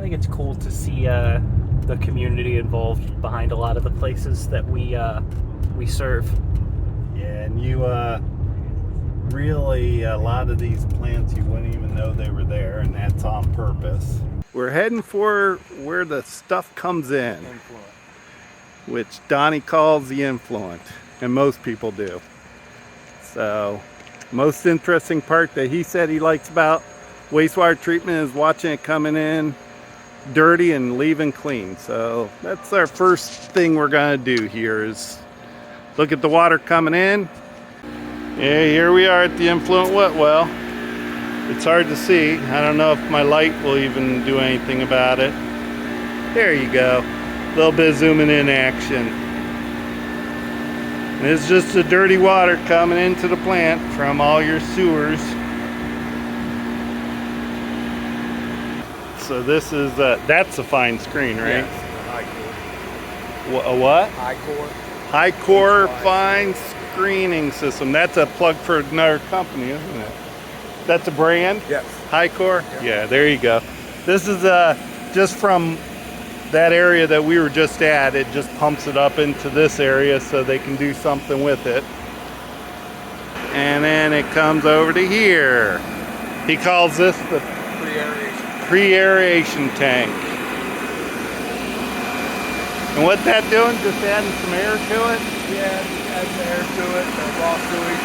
think it's cool to see the community involved behind a lot of the places that we serve. Yeah, and you really, a lot of these plants you wouldn't even know they were there, and that's on purpose. We're heading for where the stuff comes in, which Donnie calls the influent, and most people do. So, most interesting part that he said he likes about wastewater treatment is watching it coming in dirty and leaving clean. So that's our first thing we're gonna do here is look at the water coming in. Yeah, here we are at the influent wet well. It's hard to see. I don't know if my light will even do anything about it. There you go. A little bit of zooming in action. And it's just the dirty water coming into the plant from all your sewers. So this is, that's a fine screen, right? Yes, high core. A what? High core. High core fine screening system. That's a plug for another company, isn't it? That's a brand? Yes. High core? Yep. Yeah, there you go. This is just from that area that we were just at. It just pumps it up into this area so they can do something with it. And then it comes over to here. He calls this the pre-aeration tank. And what's that doing? Just adding some air to it? Yeah, add the air to it, the raw sewage.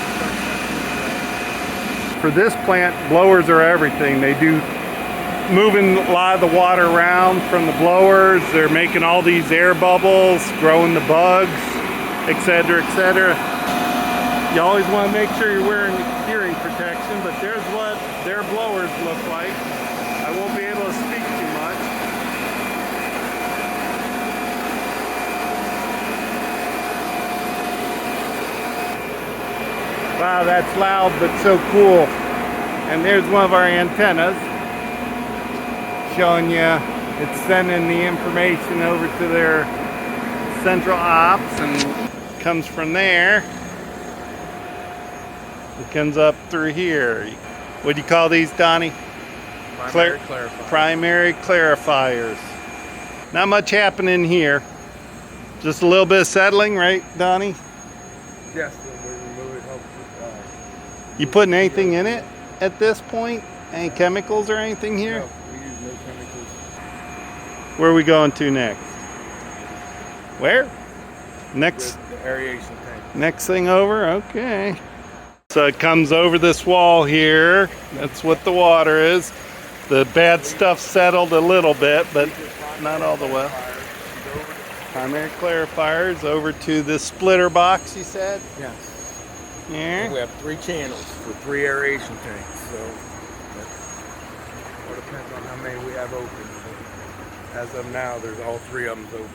For this plant, blowers are everything. They do moving a lot of the water around from the blowers. They're making all these air bubbles, growing the bugs, etc., etc. You always want to make sure you're wearing hearing protection, but there's what their blowers look like. I won't be able to speak too much. Wow, that's loud but so cool. And there's one of our antennas showing you it's sending the information over to their central ops, and comes from there. It comes up through here. What do you call these, Donnie? Primary clarifiers. Primary clarifiers. Not much happening here. Just a little bit of settling, right, Donnie? Yes, when we remove it, helps with, You putting anything in it at this point? Any chemicals or anything here? no, we use no chemicals. Where are we going to next? Where? Next. With the aeration tank. Next thing over? Okay. So it comes over this wall here. That's what the water is. The bad stuff settled a little bit, but not all the way. Primary clarifiers over to the splitter box, you said? Yes. Yeah. We have 3 channels for 3 aeration tanks, so it depends on how many we have open. But as of now, there's all 3 of them open.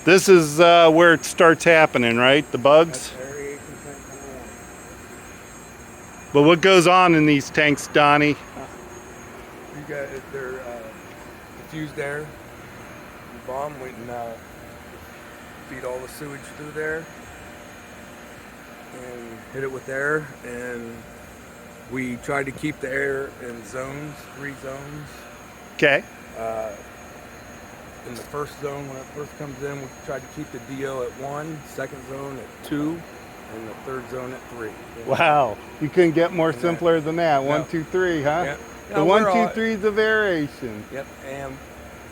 This is where it starts happening, right? The bugs? That's aeration tank number 1. But what goes on in these tanks, Donnie? You got their diffused air. You bomb, we can feed all the sewage through there and hit it with air, and we try to keep the air in zones, 3 zones. Okay. In the first zone, when it first comes in, we try to keep the DO at 1, second zone at 2, and the third zone at 3. Wow. You couldn't get more simpler than that. No. 1, 2, 3, huh? Yep. The 1, 2, 3s of aeration. Yep, and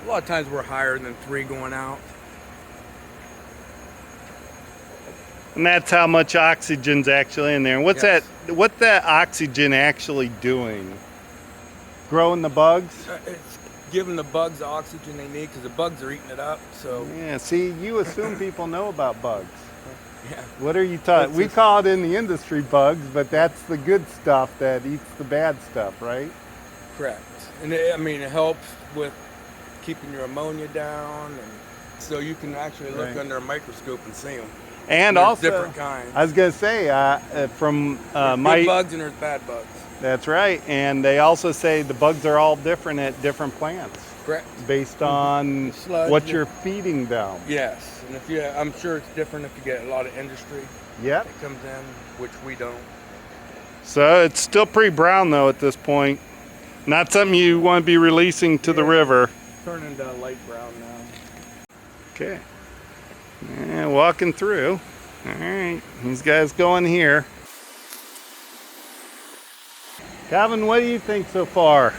a lot of times we're higher than 3 going out. And that's how much oxygen's actually in there. And what's Yes. what's that oxygen actually doing? Growing the bugs? It's giving the bugs the oxygen they need because the bugs are eating it up. So Yeah, see, you assume people know about bugs. yeah, What are you talking? We call it in the industry bugs, but that's the good stuff that eats the bad stuff, right? correct. And it, I mean, it helps with keeping your ammonia down, and so you can actually look Right. under a microscope and see them. And There's also, different kinds. I was gonna say from There's my good bugs and there's bad bugs. That's right, and they also say the bugs are all different at different plants. Correct. Based on Sludge. what you're feeding them. Yes, and if you, I'm sure it's different if you get a lot of industry Yep. that comes in, which we don't. So it's still pretty brown though at this point. Not something you want to be releasing to the river. turning to light brown now. Okay. And walking through. All right, these guys going here. Calvin, what do you think so far?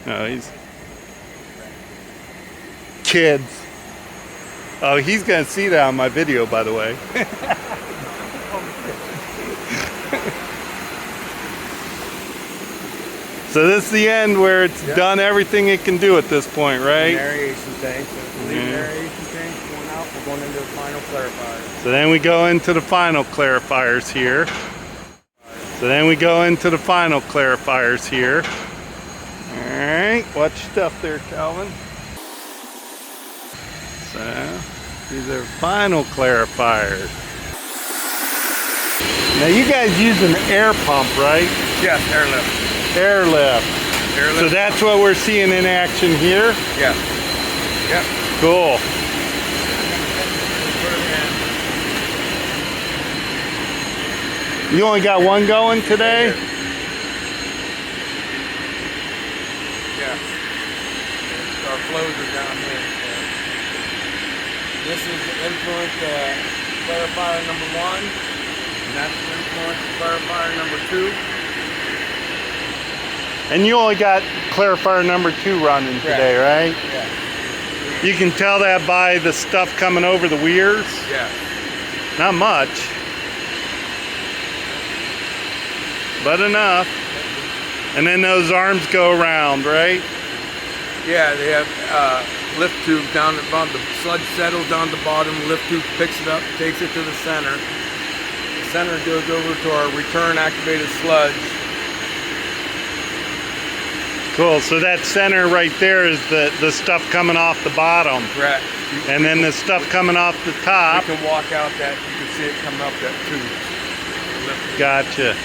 Oh, he's kids. Oh, he's gonna see that on my video, by the way. So this is the end where it's done everything it can do at this point, right? An aeration tank. So if we leave an aeration tank going out, we're going into the final clarifiers. So then we go into the final clarifiers here. Alright, watch your stuff there, Calvin. So, these are final clarifiers. Now you guys use an air pump, right? Yes, airlift. Airlift. So that's what we're seeing in action here? Yeah. Yep. Cool. You only got one going today? Yeah. Our flows are down here. This is the influence clarifier number 1, and that's the influence clarifier number 2. And you only got clarifier number 2 running today, right? Yeah. You can tell that by the stuff coming over the weirs? Yeah. Not much, but enough. And then those arms go around, right? Yeah, they have lift tube down at the bottom. The sludge settles down at the bottom, lift tube picks it up, takes it to the center. The center goes over to our return activated sludge. Cool, so that center right there is the stuff coming off the bottom. Correct. And then the stuff coming off the top. You can walk out that, you can see it coming up that tube. Gotcha.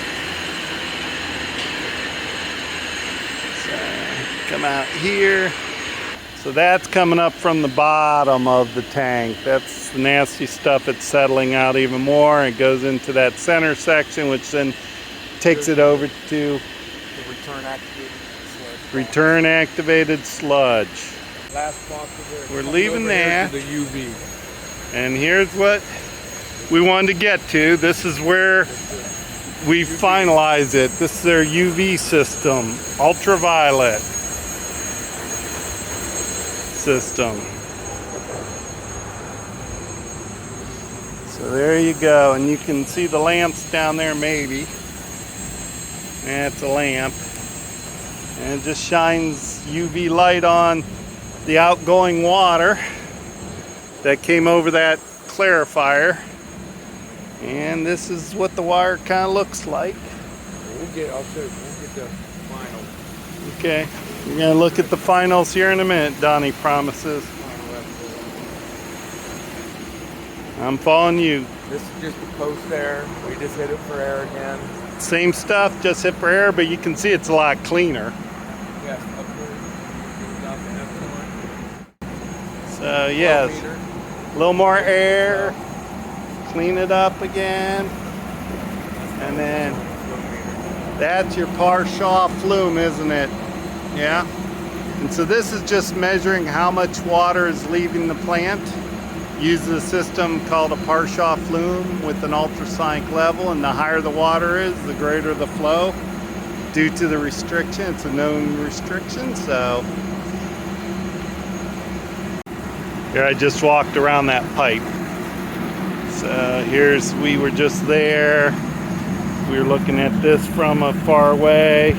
So, come out here. So that's coming up from the bottom of the tank. That's the nasty stuff that's settling out even more. It goes into that center section, which then takes it over to the return activated sludge. return activated sludge. Last box of there. We're leaving that. The UV. And here's what we wanted to get to. This is where we finalize it. This is their UV system, ultraviolet system. So there you go, and you can see the lamps down there maybe. That's a lamp. And it just shines UV light on the outgoing water that came over that clarifier. And this is what the wire kind of looks like. I'll show you. We'll get the final. Okay, we're gonna look at the finals here in a minute, Donnie promises. I'm following you. This is just a post air. We just hit it for air again. Same stuff, just hit for air, but you can see it's a lot cleaner. Yes, up here. So yes, a little more air, clean it up again, and then that's your Parshaw flume, isn't it? Yeah. And so this is just measuring how much water is leaving the plant. Uses a system called a Parshaw flume with an ultrasonic level, and the higher the water is, the greater the flow. Due to the restriction, it's a known restriction, so. Here I just walked around that pipe. So we were just there. We were looking at this from a far away.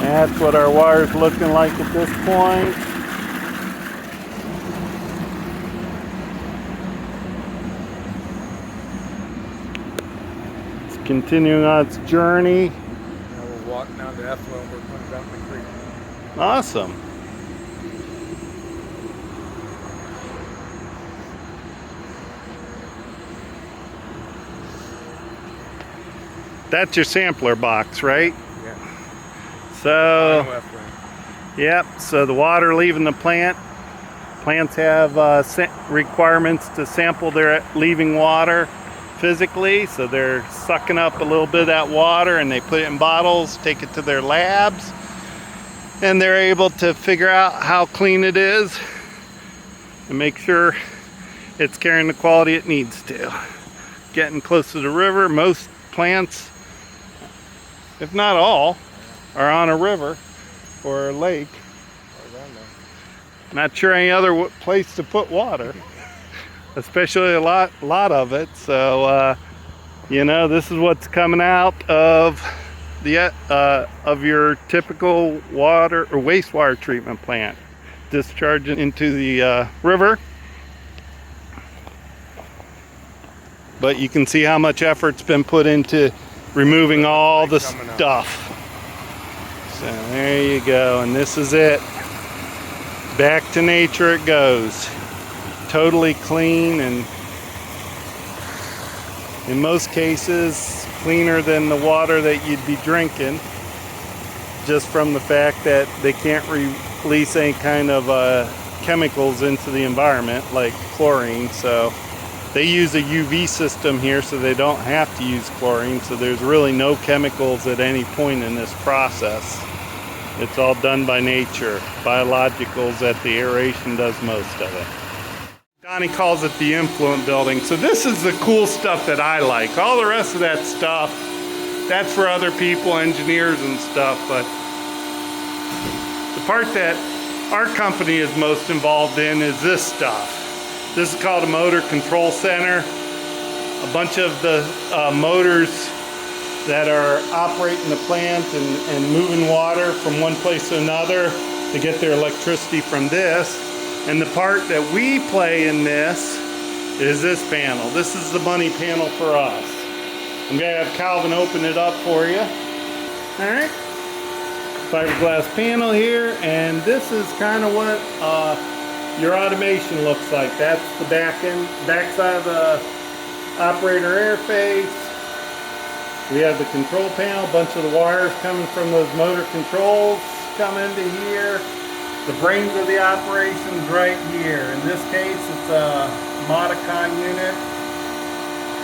And that's what our wire's looking like at this point. It's continuing on its journey. Now we'll walk down to effluent. We're putting down the creek. Awesome. That's your sampler box, right? Yeah. So, Final effluent. yep, so the water leaving the plant. Plants have requirements to sample their leaving water physically, so they're sucking up a little bit of that water and they put it in bottles, take it to their labs, and they're able to figure out how clean it is and make sure it's carrying the quality it needs to. Getting close to the river, most plants, if not all, are on a river or a lake. Not sure any other place to put water, especially a lot of it. So you know, this is what's coming out of the of your typical water or wastewater treatment plant, discharging into the river. But you can see how much effort's been put into removing all the stuff. So there you go, and this is it. Back to nature it goes. Totally clean, and in most cases cleaner than the water that you'd be drinking, just from the fact that they can't release any kind of chemicals into the environment like chlorine. So they use a UV system here, so they don't have to use chlorine, so there's really no chemicals at any point in this process. It's all done by nature, biologicals, that the aeration does most of it. Donnie calls it the influent building. So this is the cool stuff that I like. All the rest of that stuff, that's for other people, engineers and stuff, but the part that our company is most involved in is this stuff. This is called a motor control center. A bunch of the motors that are operating the plant and moving water from one place to another to get their electricity from this. And the part that we play in this is this panel. This is the money panel for us. I'm gonna have Calvin open it up for you. All right. Fiberglass panel here, and this is kind of what your automation looks like. That's the backside of the operator interface. We have the control panel, a bunch of the wires coming from those motor controls come into here. The brains of the operations right here. In this case, it's a Modicon unit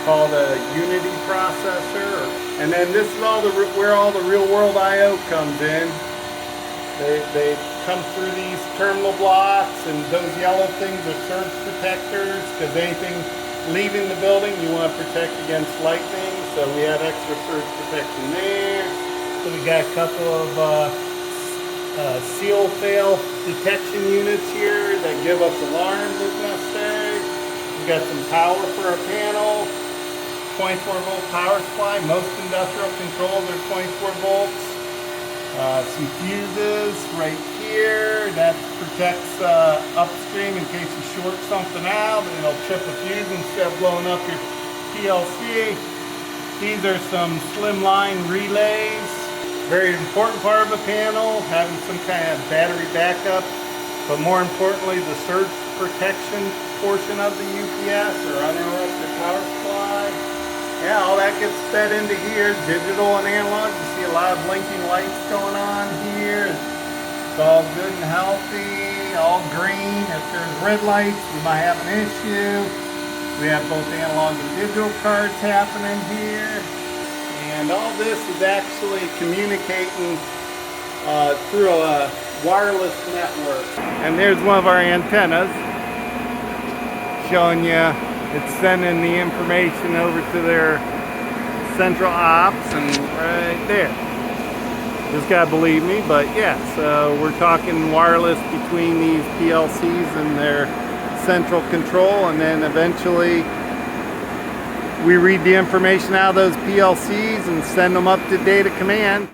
called a Unity processor. And then this is where all the real world I/O comes in. They come through these terminal blocks, and those yellow things are surge protectors, because anything leaving the building you want to protect against lightning. So we have extra surge protection there. So we got a couple of seal fail detection units here that give us alarms if necessary. We got some power for our panel, 24 volt power supply. Most industrial controls are 24 volts. Some fuses right here that protects upstream in case you short something out, and it'll trip a fuse instead of blowing up your PLC. These are some slimline relays. Very important part of a panel, having some kind of battery backup, but more importantly, the surge protection portion of the UPS or uninterrupted power supply. Yeah, all that gets fed into here, digital and analog. You see a lot of blinking lights going on here. It's all good and healthy, all green. If there's red lights, we might have an issue. We have both analog and digital cards happening here. And all this is actually communicating through a wireless network. And there's one of our antennas showing you it's sending the information over to their central ops, and right there. Just gotta believe me, but yeah, so we're talking wireless between these PLCs and their central control, and then eventually we read the information out of those PLCs and send them up to data command.